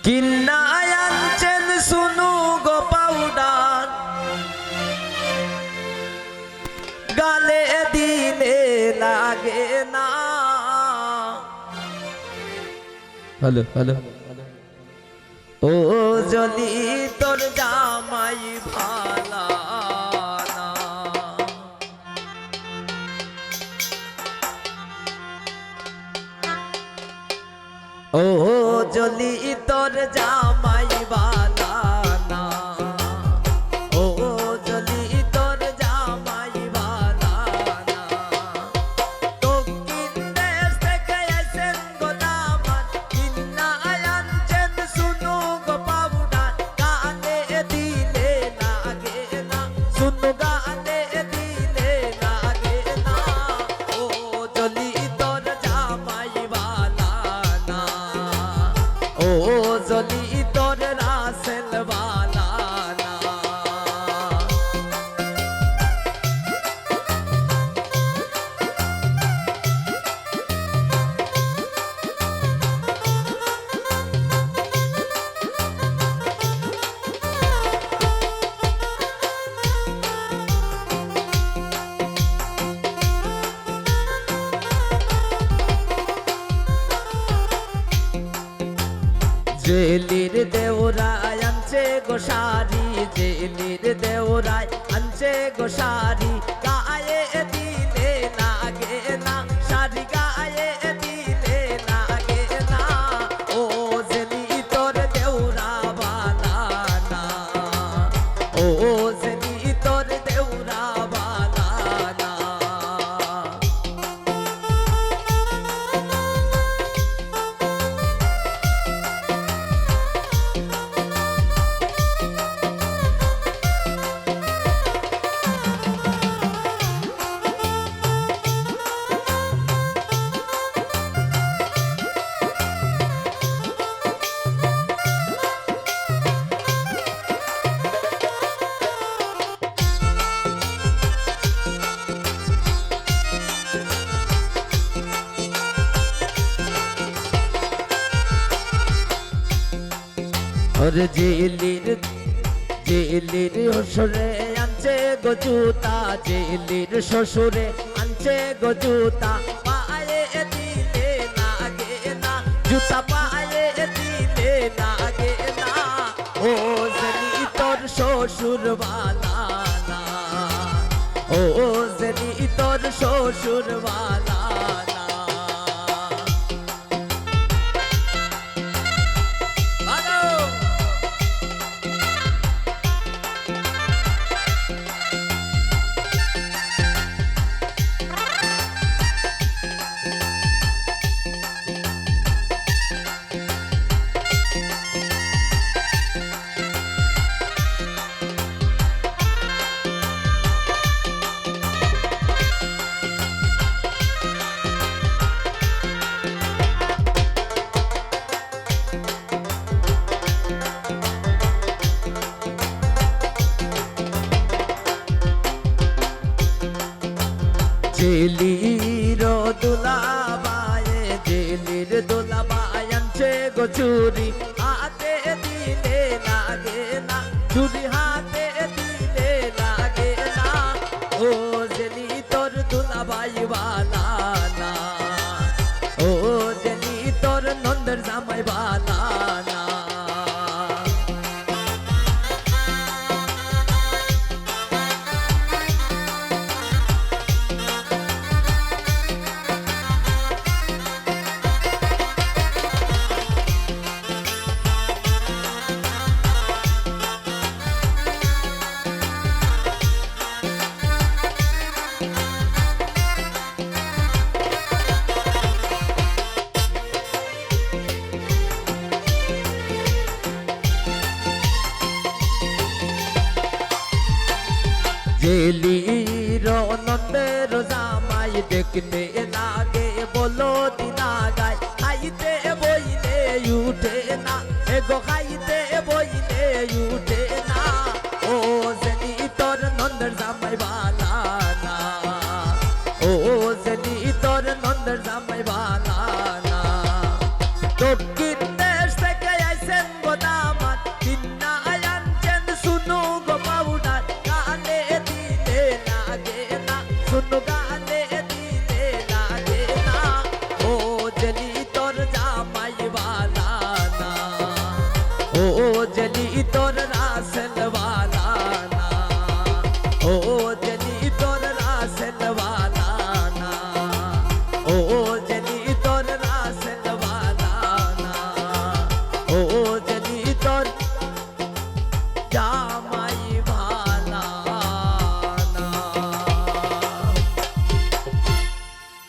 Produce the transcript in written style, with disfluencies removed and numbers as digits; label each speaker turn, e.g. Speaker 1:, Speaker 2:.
Speaker 1: কিন্না আনছেন শুনু গো পাউডার গালে দিলে লাগে না। হ্যালো হ্যালো ও জলি তোর জামাই ভালা না। ও জলি তোর জামাই ভালা না। ও জলি তোর জামাই ভালা না। দক্ষিণ দেশ থেকে এসেন গো দামাত কিন্না আনছেন শুনু গো পাউডার গালে দিলে লাগে না। শুনু গালে দিলে লাগে না। ও জলি তোর জামাই ভালা না। ও জলি তোর রাসেল ভালা না। জেলির দেওরায় আনছে গোসারি, জেলির দেওরায় আনছে গোসারি গায়ে দিলে লাগে না। সারি গায়ে দিলে লাগে না। ও জেলি তোর দেওরা বালা না। ও জেলি তোর দেওরা বালা না। और জেলির শ্বশুরে আনছে গো জুতা, জেলির শ্বশুরে আনছে গো জুতা পায়ে দিলে লাগে না। জুতা পায়ে দিলে লাগে না। ও জেলি তোর শ্বশুর বালা না। ও জেলি তোর শ্বশুর বালা না। জেলির দোলাবায়ে, জেলির দোলাবায় আনছে গো চুরি হাতে দিলে লাগে না। চুরি হাতে দিলে লাগে না। ও জেলি তোর দোলাবাই বালা না। ও জেলি তোর নন্দের জামাই বালা না। জেলির নন্দের জামাই দেখতে লাগে বলো দিনা গায় খাইতে বইলে উঠে না। এগো খাইতে বইলে উঠে না। ও জেলি তোর নন্দের জামাই বালা না। ও জেলি তোর নন্দের জামাই বালা না। দক্ষিণ দেশ থেকে আইছেন গুন